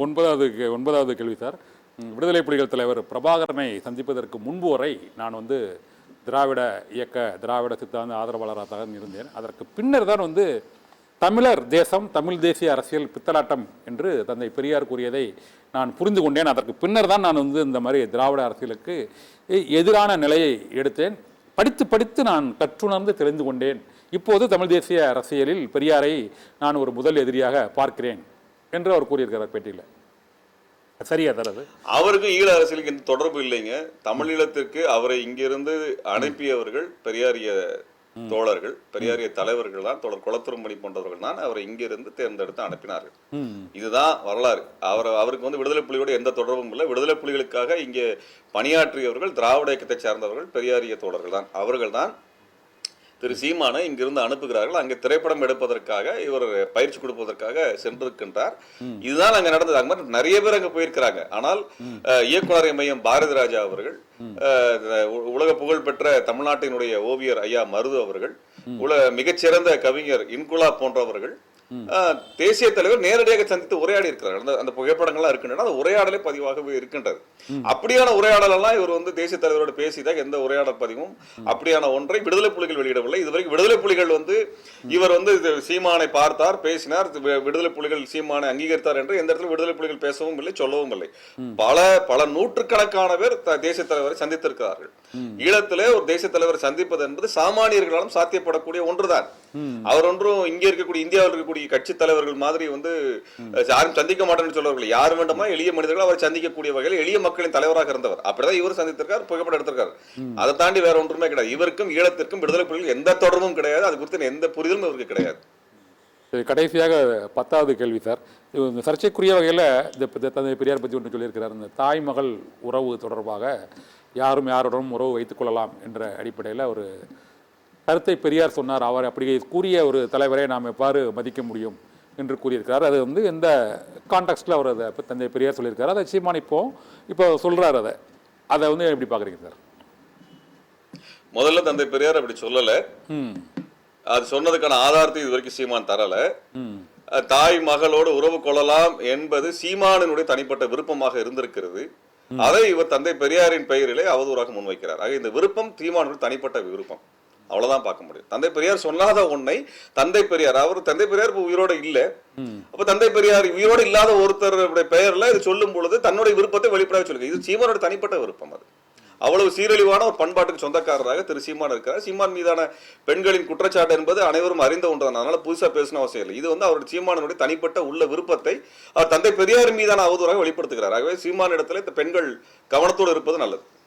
ஒன்பதாவது கேள்வி சார். விடுதலை புலிகள் தலைவர் பிரபாகரனை சந்திப்பதற்கு முன்பு வரை நான் திராவிட இயக்க திராவிட சித்தாந்த ஆதரவாளராக தான் இருந்தேன். அதற்கு பின்னர் தான் தமிழர் தேசம் தமிழ் தேசிய அரசியல் பித்தலாட்டம் என்று தந்தை பெரியார் கூறியதை நான் புரிந்து கொண்டேன். அதற்கு பின்னர் தான் நான் இந்த மாதிரி திராவிட அரசியலுக்கு எதிரான நிலையை எடுத்தேன். படித்து படித்து நான் கற்றுணர்ந்து தெரிந்து கொண்டேன். இப்போது தமிழ் தேசிய அரசியலில் பெரியாரை நான் ஒரு முதல் எதிரியாக பார்க்கிறேன் என்று அவர் கூறியிருக்கிறார் பேட்டியில். சரியா தரது? அவருக்கும் ஈழ அரசியலுக்கு எந்த தொடர்பு இல்லைங்க. தமிழீழத்திற்கு அவரை இங்கிருந்து அனுப்பியவர்கள் பெரியாரிய தோழர்கள், பெரியாரிய தலைவர்கள் தான், தோழர் குளத்துருமணி போன்றவர்கள் தான் அவரை இங்கிருந்து தேர்ந்தெடுத்து அனுப்பினார்கள். இதுதான் வரலாறு. அவருக்கு விடுதலை புலியோட எந்த தொடர்பும் இல்லை. விடுதலை புலிகளுக்காக இங்கே பணியாற்றியவர்கள் திராவிட இயக்கத்தை சார்ந்தவர்கள், பெரியாரிய தோழர்கள் தான். அவர்கள் தான் திரு சீமானை இங்கிருந்து அனுப்புகிறார்கள். அங்கே திரைப்படம் எடுப்பதற்காக, இவர் பயிற்சி கொடுப்பதற்காக சென்றிருக்கின்றார். இதுதான் அங்க நடந்தது. அது மாதிரி நிறைய பேர் அங்க போயிருக்கிறாங்க. ஆனால் இயக்குனர் மையம் பாரதி ராஜா அவர்கள், உலக புகழ் பெற்ற தமிழ்நாட்டினுடைய ஓவியர் ஐயா மருது அவர்கள், மிகச்சிறந்த கவிஞர் இன்குலா போன்றவர்கள் தேசிய தலைவர் நேரடியாக சந்தித்து உரையாடி இருக்கிறார்கள். அந்த புகைப்படங்கள்லாம் இருக்கின்றன. அந்த உரையாடலே பதிவாகவே இருக்கின்றது. அப்படியான உரையாடல் எல்லாம் இவர் தேசிய தலைவரோடு பேசிதான் எந்த உரையாடல் பதிவும் அப்படியான ஒன்றை விடுதலை புலிகள் வெளியிடவில்லை. இதுவரைக்கும் விடுதலை புலிகள் இவர் சீமானை பார்த்தார், பேசினார், விடுதலை புலிகள் சீமானை அங்கீகரித்தார் என்று எந்த இடத்துல விடுதலை புலிகள் பேசவும் இல்லை, சொல்லவும் இல்லை. பல நூற்றுக்கணக்கான பேர் தேசிய தலைவரை சந்தித்திருக்கிறார்கள். ஈழத்திலே ஒரு தேசிய தலைவரை சந்திப்பது என்பது சாமானியர்களாலும் சாத்தியப்படக்கூடிய ஒன்றுதான். அவர் ஒன்றும் இங்கே இருக்கக்கூடிய இந்தியாவில் இருக்கக்கூடிய கட்சி தலைவர்கள் மாதிரி யாரும் சந்திக்க மாட்டேன்னு சொல்றவர்கள். யார் வேண்டுமா எளிய மனிதர்கள் அவரை சந்திக்கக்கூடிய வகையில் எளிய மக்களின் தலைவராக இருந்தவர். அப்படிதான் இவர் சந்தித்திருக்கார், புகைப்படம் எடுத்திருக்காரு. அதை தாண்டி வேற ஒன்றுமே கிடையாது. இவருக்கும் ஈழத்திற்கும் விடுதலை புலிகள் எந்த தொடர்பும் கிடையாது. அது குறித்து எந்த புரிதலும் இவருக்கு கிடையாது. கடைசியாக 10வது கேள்வி சார். சர்ச்சைக்குரிய வகையில் இந்த தந்தை பெரியார் பற்றி ஒன்று சொல்லியிருக்கிறார். இந்த தாய் மகள் உறவு தொடர்பாக யாரும் யாருடனும் உறவு வைத்துக் கொள்ளலாம் என்ற அடிப்படையில் ஒரு கருத்தை பெரியார் சொன்னார். அவர் அப்படி கூறிய ஒரு தலைவரை நாம் எவ்வாறு மதிக்க முடியும் என்று கூறியிருக்கிறார். அது எந்த கான்டெக்ஸ்டில் அவர் அதை தந்தை பெரியார் சொல்லியிருக்காரு, அதை சீமான் இப்போ சொல்கிறார். அதை எப்படி பார்க்குறீங்க சார்? முதல்ல தந்தை பெரியார் அப்படி சொல்லலை. அது சொன்னதுக்கான ஆதாரத்தை இது வரைக்கும் சீமான் தரல. தாய் மகளோடு உறவு கொள்ளலாம் என்பது சீமானினுடைய தனிப்பட்ட விருப்பமாக இருந்திருக்கிறது. அதை இவர் தந்தை பெரியாரின் பெயரிலே அவதூறாக முன்வைக்கிறார். ஆக இந்த விருப்பம் சீமானுடைய தனிப்பட்ட விருப்பம், அவ்வளவுதான் பார்க்க முடியும். தந்தை பெரியார் சொல்லாத ஒன்னை தந்தை பெரியார் உயிரோட இல்ல. அப்ப தந்தை பெரியார் உயிரோடு இல்லாத ஒருத்தருடைய பெயர்ல இது சொல்லும் பொழுது தன்னுடைய விருப்பத்தை வெளிப்படையாக சொல்லுங்க. இது சீமானோட தனிப்பட்ட விருப்பம். அது அவ்வளவு சீரழிவான ஒரு பண்பாட்டுக்கு சொந்தக்காரராக திரு சீமான் இருக்கிறார். சீமான் மீதான பெண்களின் குற்றச்சாட்டு என்பது அனைவரும் அறிந்த ஒன்றுதான். அதனால புதுசா பேசணும் அவசியம் இல்லை. இது அவருடைய சீமானுடைய தனிப்பட்ட உள்ள விருப்பத்தை அவர் தந்தை பெரியார் மீதான அவதூறாக வெளிப்படுத்துகிறார். ஆகவே சீமான் இடத்துல இந்த பெண்கள் கவனத்தோடு இருப்பது நல்லது.